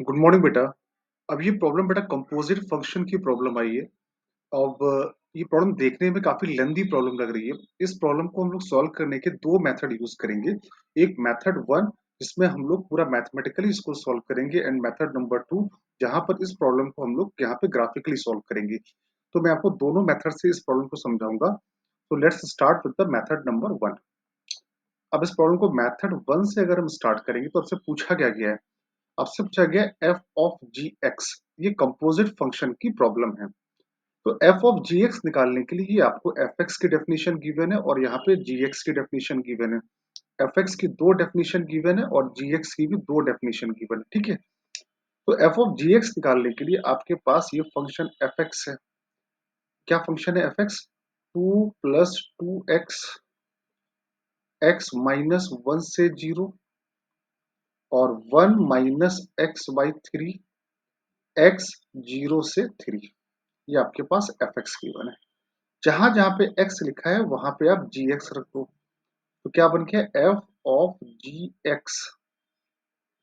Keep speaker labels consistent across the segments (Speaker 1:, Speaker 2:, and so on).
Speaker 1: Good morning बेटा। अब ये प्रॉब्लम बेटा कंपोजिट फंक्शन की प्रॉब्लम आई है। अब ये प्रॉब्लम देखने में काफी लेंदी प्रॉब्लम लग रही है। इस प्रॉब्लम को हम लोग सॉल्व करने के दो मेथड यूज करेंगे। एक मेथड वन जिसमें हम लोग पूरा मैथमेटिकली इसको सॉल्व करेंगे, एंड मेथड नंबर टू जहां पर इस प्रॉब्लम को हम लोग यहाँ पे ग्राफिकली सॉल्व करेंगे। तो मैं आपको दोनों मेथड से इस प्रॉब्लम को समझाऊंगा। तो let's start with the method number one. अब इस प्रॉब्लम को मेथड वन से अगर हम स्टार्ट करेंगे तो आपसे पूछा क्या गया है? आपसे पूछा गया एफ ऑफ जी एक्स। ये कंपोजिट फंक्शन की प्रॉब्लम है। तो एफ ऑफ जी एक्स निकालने के लिए ये आपको एफ एक्स की डेफिनेशन गिवन है और यहाँ पे जी एक्स की डेफिनेशन गिवन है। एफ एक्स की दो डेफिनेशन गिवन है और जी एक्स की भी दो डेफिनेशन गिवन है। ठीक है। तो एफ ऑफ जी एक्स निकालने के लिए आपके पास ये फंक्शन एफ एक्स है। क्या फंक्शन है F x? To plus to x, x minus one से जीरो, और one minus x by three, x zero से थ्री। ये आपके पास एफ एक्स गिवन है। जहां जहां पे x लिखा है वहां पे आप जी एक्स रख दो। तो क्या बन गया? F of G X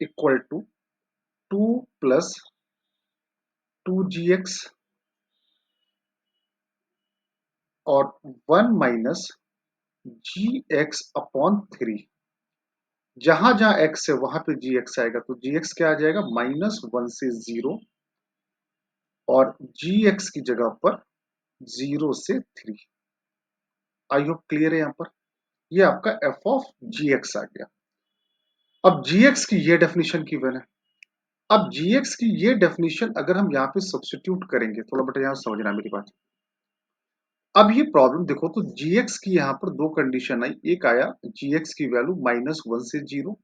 Speaker 1: equal to two plus two G X और one minus G X upon three. जहां जहां x है वहां पे जी एक्स आएगा, तो जी एक्स क्या आ जाएगा? माइनस वन से जीरो, और जी एक्स की जगह पर जीरो से थ्री। आई होप क्लियर है यहाँ पर। ये आपका एफ ऑफ जी एक्स आ गया। अब जी एक्स की ये डेफिनेशन की है। अब जीएक्स की ये डेफिनेशन अगर हम यहाँ पे सब्स्टिट्यूट करेंगे, थोड़ा बेटा यहाँ समझना मेरी बात। अब ये प्रॉब्लम देखो, तो जीएक्स की यहाँ पर दो कंडीशन आई। एक आया जीएक्स की वैल्यू माइनस वन से जीरो,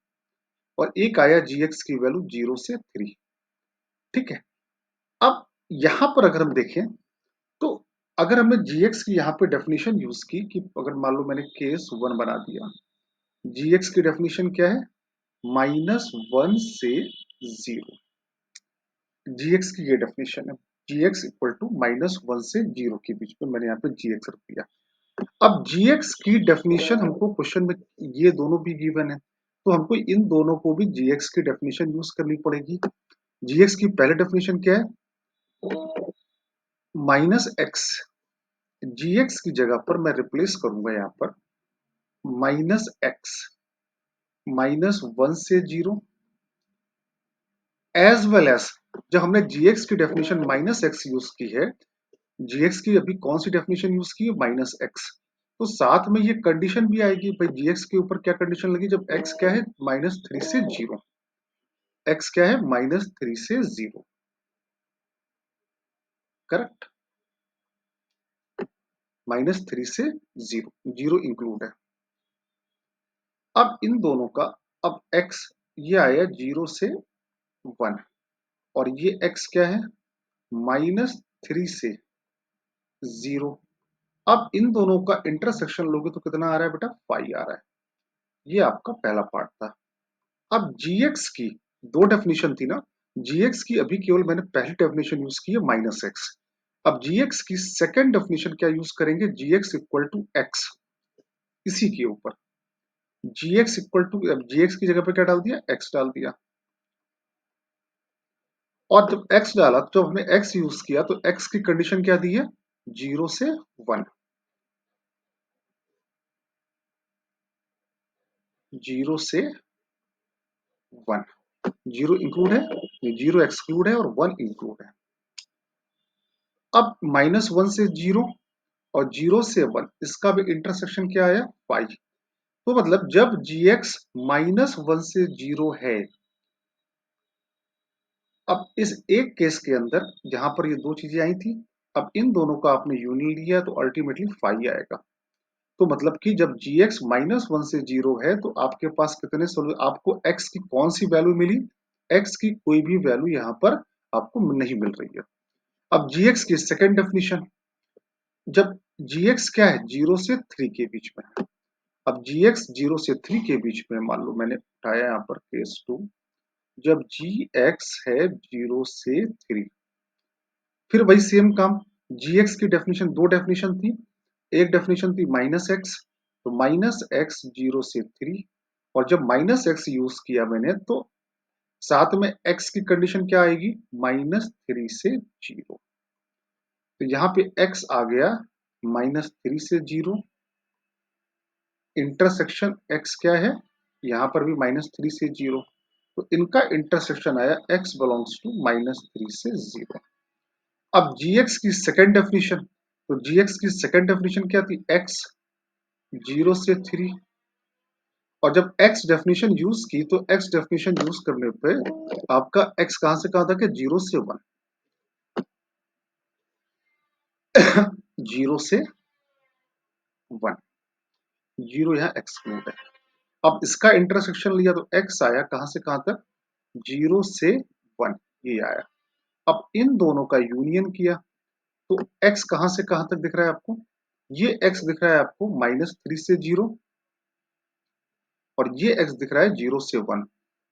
Speaker 1: और एक आया जीएक्स की वैल्यू जीरो से थ्री। ठीक है। अब यहाँ पर अगर हम देखें तो अगर हमने जीएक्स की यहाँ पे डेफिनेशन यूज की कि अगर मान लो मैंने केस वन बना दिया, जीएक्स की डेफिनेशन क्या है? माइनस वन से जीरो। जीएक्स की ये डेफिनेशन है। GX equal to minus one से जीरो के बीच में मैंने यहाँ पे जीएक्स रख दिया। अब जीएक्स की डेफिनेशन हमको क्वेश्चन में ये दोनों भी गिवन है, तो हमको इन दोनों को भी जीएक्स की डेफिनेशन यूज करनी पड़ेगी। जीएक्स की पहले डेफिनेशन क्या है? Minus x. जीएक्स की जगह पर मैं रिप्लेस करूंगा यहाँ पर माइनस एक्स माइनस वन से जीरो, एज वेल एज जब हमने जीएक्स की डेफिनेशन माइनस एक्स यूज की है, जीएक्स की अभी कौन सी डेफिनेशन यूज की है? Minus x. तो साथ में ये कंडीशन भी आएगी भाई, जीएक्स के ऊपर क्या कंडीशन लगी जब एक्स क्या है? माइनस थ्री से जीरो। एक्स क्या है? माइनस थ्री से जीरो। करेक्ट। माइनस थ्री से जीरो, जीरो इंक्लूड है। अब इन दोनों का, अब एक्स ये आया जीरो से वन, और ये एक्स क्या है? माइनस थ्री से जीरो। अब इन दोनों का इंटरसेक्शन लोगे तो कितना आ रहा है बेटा? फाइव आ रहा है। ये आपका पहला पार्ट था। अब जीएक्स की दो डेफिनेशन थी ना, जीएक्स की अभी केवल मैंने पहली डेफिनेशन यूज की है माइनस एक्स। अब जीएक्स की सेकंड डेफिनेशन क्या यूज करेंगे? GX equal to X. इसी के ऊपर जीएक्स इक्वल टू, जीएक्स की जगह पे क्या डाल दिया? एक्स डाल दिया। और जब एक्स डाला तो जब हमने एक्स यूज किया तो एक्स की कंडीशन क्या दी है? जीरो से वन। जीरो से वन। जीरो इंक्लूड है, जीरो एक्सक्लूड है, और वन इंक्लूड है। अब माइनस वन से जीरो और जीरो से वन, इसका भी इंटरसेक्शन क्या आया? फाइव। तो मतलब जब जीएक्स माइनस वन से जीरो है, अब इस एक केस के अंदर जहां पर ये दो चीजें आई थी, अब इन दोनों का आपने यूनियन लिया तो अल्टीमेटली फाइव आएगा। तो मतलब कि जब जीएक्स माइनस वन से जीरो है तो आपके पास कितने सोल्यूशन? आपको एक्स की कौन सी वैल्यू मिली? एक्स की कोई भी वैल्यू यहाँ पर आपको नहीं मिल रही है। अब जीएक्स की सेकेंड डेफिनेशन, जब जीएक्स क्या है? जीरो से थ्री के बीच में। अब जीएक्स जीरो से थ्री के बीच में, मान लो मैंने उठाया यहाँ पर केस टू, जब जी एक्स है जीरो से थ्री, फिर वही सेम काम। जीएक्स की डेफिनेशन दो डेफिनेशन थी। एक डेफिनेशन थी माइनस एक्स, तो माइनस एक्स जीरो से थ्री, और जब माइनस एक्स यूज किया मैंने तो साथ में x की कंडीशन क्या आएगी, -3 से 0। तो यहाँ पे x आ गया -3 से 0, इंटरसेक्शन x क्या है, यहाँ पर भी -3 से 0, तो इनका इंटरसेक्शन आया x बिलोंग्स टू -3 से 0। अब gx की सेकेंड डेफिनेशन, तो gx की सेकेंड डेफिनेशन क्या थी, x 0 से 3, और जब x डेफिनेशन यूज की तो x डेफिनेशन यूज करने पे आपका x कहां से कहां तक है, 0 से 1, 0 से 1, 0 यहाँ एक्सक्लूड है। अब इसका इंटरसेक्शन लिया तो x आया कहां से कहां तक, 0 से 1, ये आया। अब इन दोनों का यूनियन किया तो x कहां से कहां तक दिख रहा है आपको, ये x दिख रहा है आपको -3 से 0, और ये x दिख रहा है 0 से 1,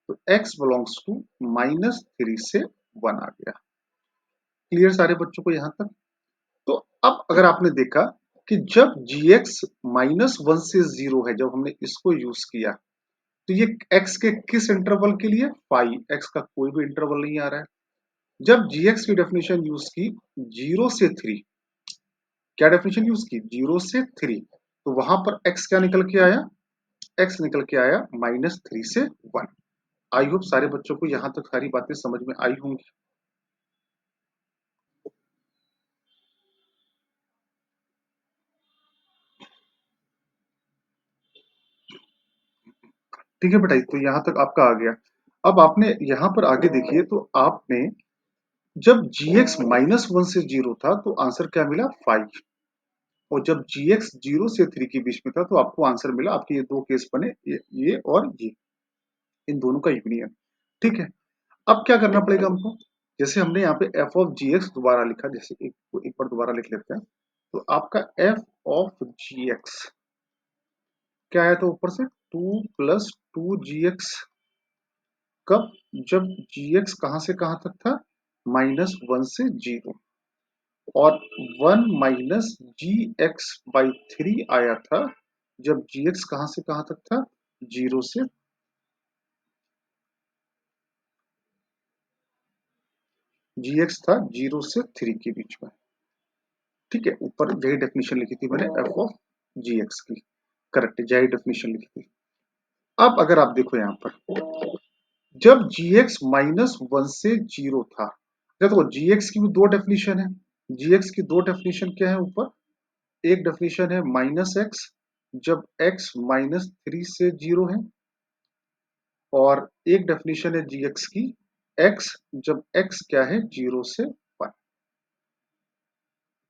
Speaker 1: तो x बिलोंग्स टू -3 से 1 आ गया। क्लियर सारे बच्चों को यहां तक। तो अब अगर आपने देखा कि जब gx -1 से 0 है, जब हमने इसको यूज किया तो ये x के किस इंटरवल के लिए, फाई, x का कोई भी इंटरवल नहीं आ रहा है। जब gx की डेफिनेशन यूज की 0 से 3, क्या डेफिनेशन यूज की, 0 से 3, तो वहां पर x क्या निकल के आया, x निकल के आया -3 से 1। आई होप सारे बच्चों को यहां तक सारी बातें समझ में आई होंगी। ठीक है बेटा, तो यहां तक आपका आ गया। अब आपने यहां पर आगे देखिए, तो आपने जब gx -1 से 0 था तो आंसर क्या मिला, 5, और जब gx 0 से 3 के बीच में था तो आपको आंसर मिला, आपके ये दो केस बने, ये और ये, इन दोनों का यूनियन। ठीक है, अब क्या करना पड़ेगा हमको, जैसे हमने यहाँ पे f ऑफ gx दोबारा लिखा, जैसे एक बार दोबारा लिख लेते हैं, तो आपका f ऑफ gx क्या आया था ऊपर से, 2 + 2gx, कब, जब gx कहां से कहां तक था, -1 से 0, और 1 -gx/3 आया था जब gx कहां से कहां तक था, 0 से, gx था 0 से 3 के बीच में। ठीक है, ऊपर यही डेफिनेशन लिखी थी मैंने f ऑफ gx की, करेक्ट, यही डेफिनेशन लिखी थी। अब अगर आप देखो यहाँ पर, जब gx -1 से 0 था, देखो gx की भी दो डेफिनेशन है, gx की दो डेफिनेशन क्या है ऊपर, एक डेफिनेशन है -x जब x -3 से 0 है, और एक डेफिनेशन है gx की x जब x क्या है, 0 से 1।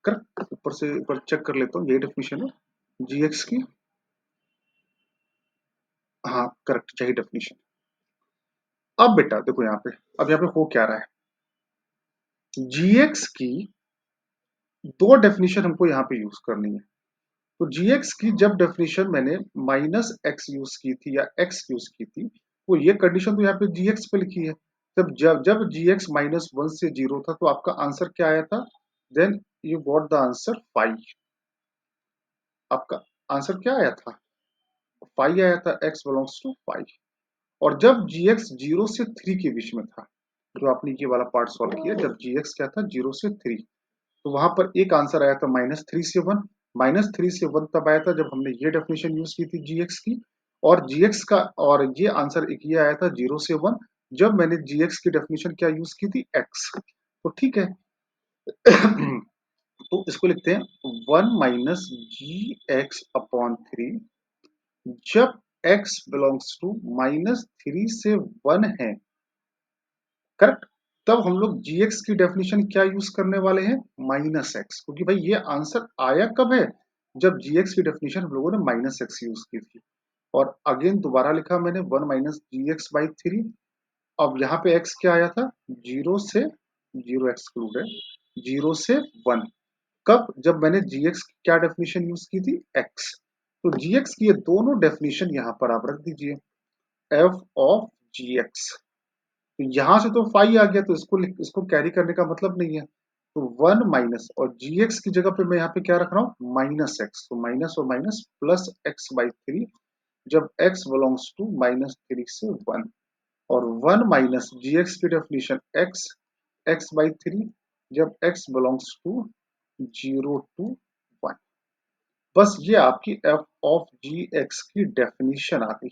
Speaker 1: करेक्ट, ऊपर से ऊपर चेक कर लेता हूँ, यही डेफिनेशन है gx की, हाँ करेक्ट, यही डेफिनेशन। अब बेटा देखो यहाँ पे, अब यहाँ पे हो क्या रहा है, gx की दो डेफिनेशन हमको यहाँ पे यूज करनी है। तो gx की जब डेफिनेशन मैंने -x यूज की थी या x यूज की थी, वो ये कंडीशन तो यहाँ पे gx पे लिखी है। जब gx -1 से 0 था तो आपका आंसर क्या आया था, then you got the answer 5। आपका आंसर क्या आया था, 5 आया था, x बिलोंग्स टू 5। और जब gx 0 से 3 के बीच में था, जो आपने ये वाला पार्ट सॉल्व किया, जब gx क्या था, 0 से 3, तो वहां पर एक आंसर आया था -3 से 1। -3 से 1 तब आया था जब हमने ये डेफिनेशन यूज की थी gx की, और gx का, और ये आंसर एक ये आया था 0 से 1 जब मैंने gx की डेफिनेशन क्या यूज की थी, x। तो ठीक है, तो इसको लिखते हैं 1 - gx/3, जब x बिलोंग्स टू -3 से 1 है, करेक्ट, तब हम लोग gx की डेफिनेशन क्या यूज करने वाले हैं, -x, क्योंकि भाई ये आंसर आया कब है, जब gx की डेफिनेशन हम लोगों ने -x यूज की थी। और अगेन दोबारा लिखा मैंने 1 - gx/3। अब यहाँ पे x क्या आया था, 0 से, 0 एक्सक्लूड है, 0 से 1, कब, जब मैंने gx की क्या डेफिनेशन यूज की थी, x। तो gx की ये दोनों डेफिनेशन यहाँ पर आप रख दीजिए, f ऑफ gx, तो यहां से तो फाई आ गया, तो इसको कैरी करने का मतलब नहीं है, तो 1 माइनस, और gx की जगह पे मैं यहाँ पे क्या रख रहा हूँ, -x, तो माइनस और माइनस +x/3, जब x बिलोंग्स टू -3 से 1। और 1 माइनस जी एक्स की डेफिनेशन एक्स बाई थ्री, जब एक्स बिलोंग्स टू 0 to 1। बस ये आपकी एफ ऑफ जी एक्स की डेफिनेशन आ गई।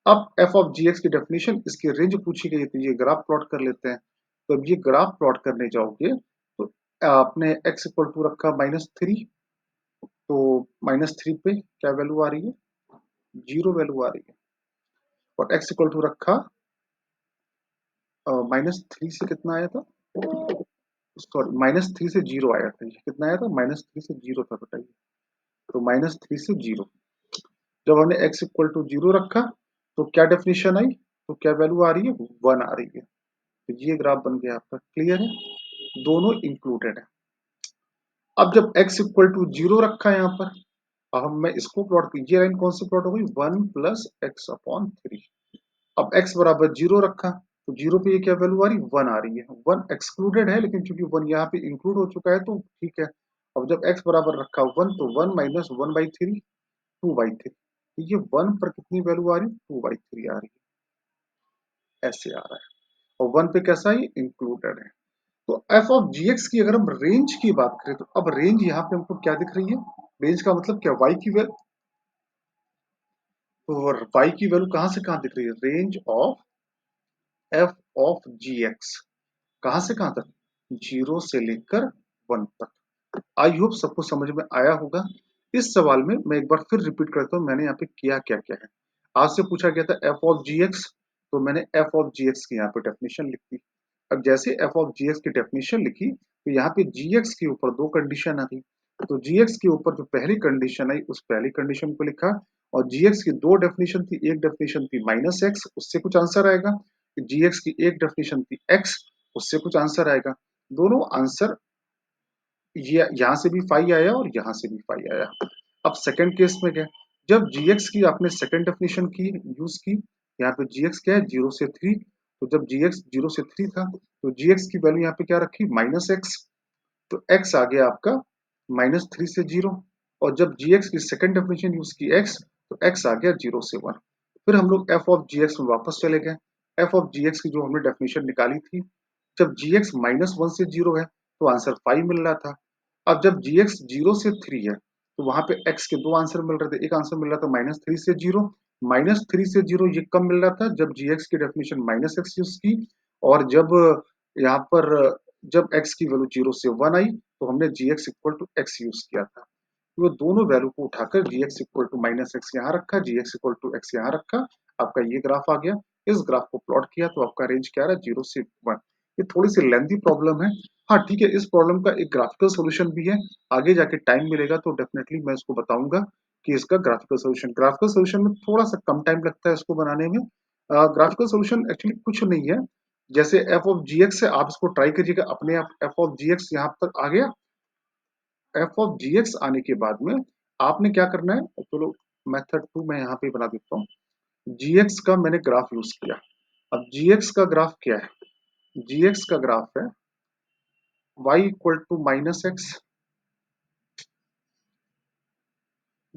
Speaker 1: अब एफ ऑफ जी एक्स की डेफिनेशन, इसकी रेंज पूछी गई, तो ये ग्राफ प्लॉट कर लेते हैं। तो अब ये ग्राफ प्लॉट करने जाओगे तो आपने एक्स इक्वल टू रखा -3, तो -3 पे क्या वैल्यू आ रही है, 0 वैल्यू आ रही है। और एक्स इक्वल टू रखा -3 से कितना आया था, सॉरी -3 से 0 आया था। ये कितना आया था, -3 से 0 था, बताइए। तो -3 से 0, जब हमने x इक्वल टू 0 रखा तो क्या डेफिनेशन आई, तो क्या वैल्यू आ रही है, 1 आ रही है। तो ये ग्राफ बन गया आपका, क्लियर है, दोनों इंक्लूडेड है। अब जब x इक्वल टू 0 रखा है यहाँ पर, अब मैं इसको प्लॉट, ये लाइन कौन सी प्लॉट हो गई, 1 प्लस एक्स अपॉन 3। अब x बराबर 0 रखा तो 0 पे ये क्या वैल्यू आ रही है, 1 आ रही है। 1 एक्सक्लूडेड है, लेकिन चूंकि 1 यहाँ पे इंक्लूड हो चुका है तो ठीक है। अब जब x बराबर रखा 1, तो 1 माइनस 1/3, 2/3। ये 1 पर कितनी वैल्यू आ रही है, 2/3 आ रही है, ऐसे आ रहा है। और 1 पे कैसा है, इंक्लूडेड है। तो एफ ऑफ जी एक्स की अगर हम रेंज की बात करें, तो अब रेंज यहाँ पे हमको क्या दिख रही है, रेंज का मतलब क्या, y की वैल्यू, तो y की वैल्यू कहां से कहां दिख रही है, range of F of G X, कहां से कहां तक, 0 से लेकर 1 तक। आई होप सबको समझ में आया होगा। इस सवाल में मैं एक बार फिर रिपीट करता हूं, मैंने यहाँ पे किया क्या क्या है। आपसे पूछा गया था एफ ऑफ जी एक्स, तो मैंने एफ ऑफ जी एक्स की यहाँ पे डेफिनेशन लिख दी। अब जैसे एफ ऑफ जी एक्स की डेफिनेशन लिखी, तो यहाँ पे जी एक्स के ऊपर दो कंडीशन आ गई। तो जी एक्स के ऊपर जो पहली कंडीशन आई, उस पहली कंडीशन को लिखा। और जी एक्स की दो डेफिनेशन थी, एक डेफिनेशन थी -x, उससे कुछ आंसर आएगा। जी एक्स की एक डेफिनेशन थी x, उससे कुछ आंसर आएगा। दोनों आंसर, ये यहाँ से भी फाई आया और यहाँ से भी फाई आया। अब सेकंड केस में क्या, जब जीएक्स की आपने सेकंड डेफिनेशन की यूज की, यहाँ पे जीएक्स क्या है, 0 से 3। तो जब जीएक्स 0 से 3 था, तो जीएक्स की वैल्यू यहाँ पे क्या रखी, -x। तो x आ गया आपका -3 से 0। और जब जीएक्स की सेकंड डेफिनेशन यूज की x, तो x आ गया 0 से 1। फिर हम लोग एफ ऑफ जीएक्स में वापस चले गए। एफ ऑफ जीएक्स की जो हमने डेफिनेशन निकाली थी, जब जीएक्स -1 से 0 है, तो आंसर 5 मिल रहा था। अब जब जीएक्स 0 से 3 है, तो वहां पे x के दो आंसर मिल रहे थे। एक आंसर मिल रहा था -3 से 0, -3 से 0 ये कब मिल रहा था, जब जीएक्स की डेफिनेशन -x यूज की। और जब यहाँ पर जब x की वैल्यू 0 से 1 आई, तो हमने gx equal to x use किया था। तो दोनों वैल्यू को उठाकर gx इक्वल टू -x यहाँ रखा, gx इक्वल टू x यहाँ रखा, आपका ये ग्राफ आ गया। इस ग्राफ को प्लॉट किया तो आपका रेंज क्या रहा, 0 से 1। ये थोड़ी सी लेंथी प्रॉब्लम है। हाँ ठीक है, इस प्रॉब्लम का एक ग्राफिकल सोल्यूशन भी है। आगे जाके टाइम मिलेगा तो डेफिनेटली मैं इसको बताऊंगा कि इसका ग्राफिकल सोल्यूशन में थोड़ा सा कम टाइम लगता है इसको बनाने में। ग्राफिकल सोल्यूशन एक्चुअली कुछ नहीं है, जैसे एफ ऑफ जी एक्स है, आप इसको ट्राई करिएगा अपने आप। एफ ऑफ जी एक्स यहाँ तक आ गया। एफ ऑफ जी एक्स आने के बाद में आपने क्या करना है, चलो मेथड 2 मैं यहाँ पे बना देता हूँ। जी एक्स का मैंने ग्राफ यूज किया। अब जी एक्स का ग्राफ क्या है, जी एक्स का ग्राफ है y equal to -x।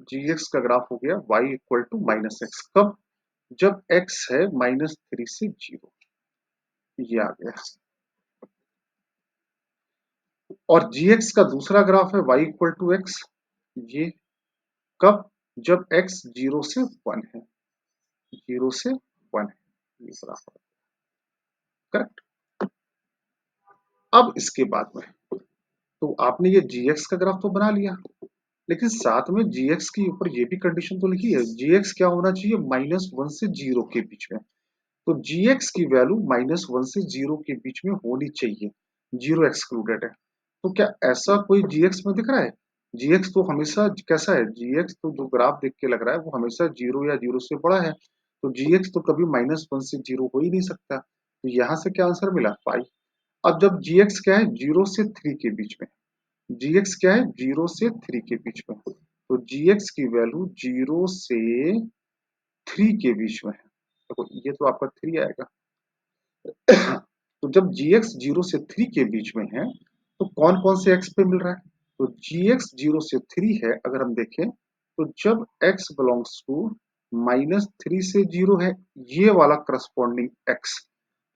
Speaker 1: G X का ग्राफ हो गया y इक्वल टू -x, कब, जब x है -3 से 0, ये आ गया। और gx का दूसरा ग्राफ है y इक्वल टू x, ये कब, जब x 0 से 1 है, 0 से 1 है, ये ग्राफ है, करेक्ट। अब इसके बाद में, तो आपने ये gx का ग्राफ तो बना लिया, लेकिन साथ में gx के ऊपर ये भी कंडीशन तो लिखी है, gx क्या होना चाहिए, -1 से 0 के बीच में। तो gx की वैल्यू -1 से 0 के बीच में होनी चाहिए, 0 एक्सक्लूडेड है। तो क्या ऐसा कोई gx में दिख रहा है, gx तो हमेशा कैसा है, gx तो जो ग्राफ देख के लग रहा है वो हमेशा 0 या 0 से बड़ा है। तो gx तो कभी -1 से 0 हो ही नहीं सकता। तो यहाँ से क्या आंसर मिला, 5। अब जब gx क्या है, 0 से 3 के बीच में, gx क्या है, 0 से 3 के बीच में, तो gx की वैल्यू 0 से 3 के बीच में है। देखो ये तो आपका 3 आएगा। तो जब gx 0 से 3 के बीच में है, तो कौन कौन से x पे मिल रहा है, तो gx 0 से 3 है अगर हम देखें, तो जब x बिलोंग्स टू -3 से 0 है ये वाला करस्पॉन्डिंग x।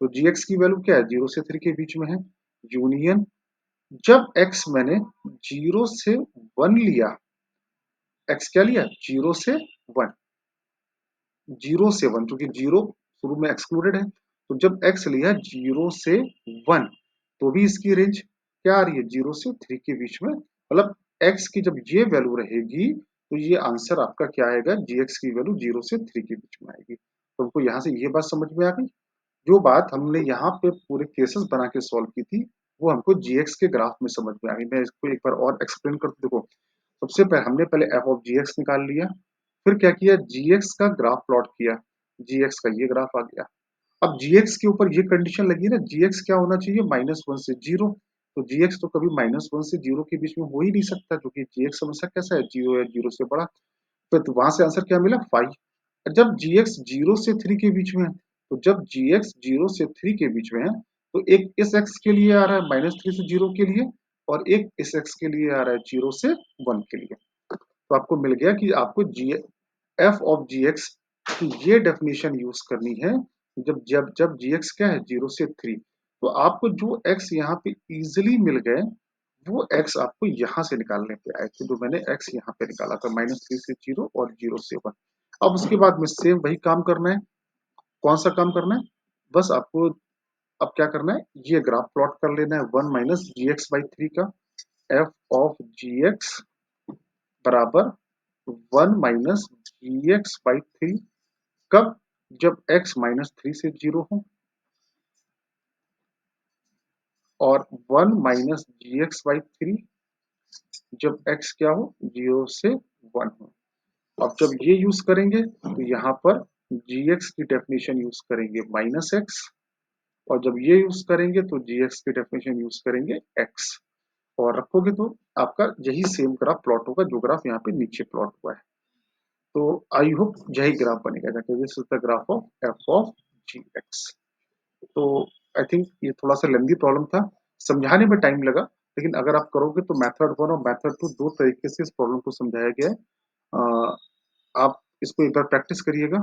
Speaker 1: तो gx की वैल्यू क्या है, 0 से 3 के बीच में है। यूनियन जब x मैंने 0 से 1 लिया, x क्या लिया, 0 से 1, 0 से 1 क्योंकि 0 शुरू में एक्सक्लूडेड है। तो जब x लिया 0 से 1, तो भी इसकी रेंज क्या आ रही है, 0 से 3 के बीच में। मतलब x की जब ये वैल्यू रहेगी तो ये आंसर आपका क्या आएगा, gx की वैल्यू 0 से 3 के बीच में आएगी। तो हमको यहाँ से ये बात समझ में आ गई। जो बात हमने यहाँ पे पूरे केसेस बना के सॉल्व की थी वो हमको gx के ग्राफ में समझ में आ गई। मैं इसको एक बार और एक्सप्लेन कर दूं। देखो, सबसे पहले हमने पहले f ऑफ gx निकाल लिया, फिर क्या किया, gx का ग्राफ प्लॉट किया, gx का ये ग्राफ आ गया। अब gx के ऊपर ये कंडीशन लगी ना, gx क्या होना चाहिए, -1 से 0। तो gx तो कभी -1 से 0 के बीच में हो ही नहीं सकता क्योंकि gx हमेशा कैसा है, 0 है, 0 से बड़ा। तो वहां से आंसर क्या मिला, 5। जब gx 0 से 3 के बीच में है, तो जब gx 0 से 3 के बीच में है, तो एक इस x के लिए आ रहा है -3 से 0 के लिए, और एक इस x के लिए आ रहा है 0 से 1 के लिए। तो आपको मिल गया कि आपको f ऑफ gx की ये डेफिनेशन यूज करनी है जब जब जब gx क्या है, 0 से 3। तो आपको जो x यहाँ पे इजिली मिल गए वो x आपको यहाँ से निकालने पे आए थे। तो मैंने x यहाँ पे निकाला था, -3 से 0 और 0 से 1। अब उसके बाद में सेम वही काम करना है। कौन सा काम करना है, बस आपको अब क्या करना है, ये ग्राफ प्लॉट कर लेना है 1 माइनस जी एक्स बाई 3 का। f ऑफ gx बराबर 1 माइनस जी एक्स बाई 3। कब, जब x -3 से 0 हो, और 1 माइनस जी एक्स बाई 3 जब x क्या हो, 0 से 1 हो। अब जब ये यूज करेंगे तो यहाँ पर gx की डेफिनेशन यूज करेंगे -x, और जब ये यूज करेंगे तो gx की डेफिनेशन यूज करेंगे x, और रखोगे तो आपका यही सेम ग्राफ प्लॉट होगा जो ग्राफ यहाँ पे नीचे प्लॉट हुआ है। तो आई होप यही ग्राफ बनेगा, this is the graph of f of gx। तो आई थिंक ये थोड़ा सा लेंदी प्रॉब्लम था, समझाने में टाइम लगा, लेकिन अगर आप करोगे तो मेथड 1 और मेथड 2 दो तरीके से इस प्रॉब्लम को समझाया गया है। आप इसको एक बार प्रैक्टिस करिएगा।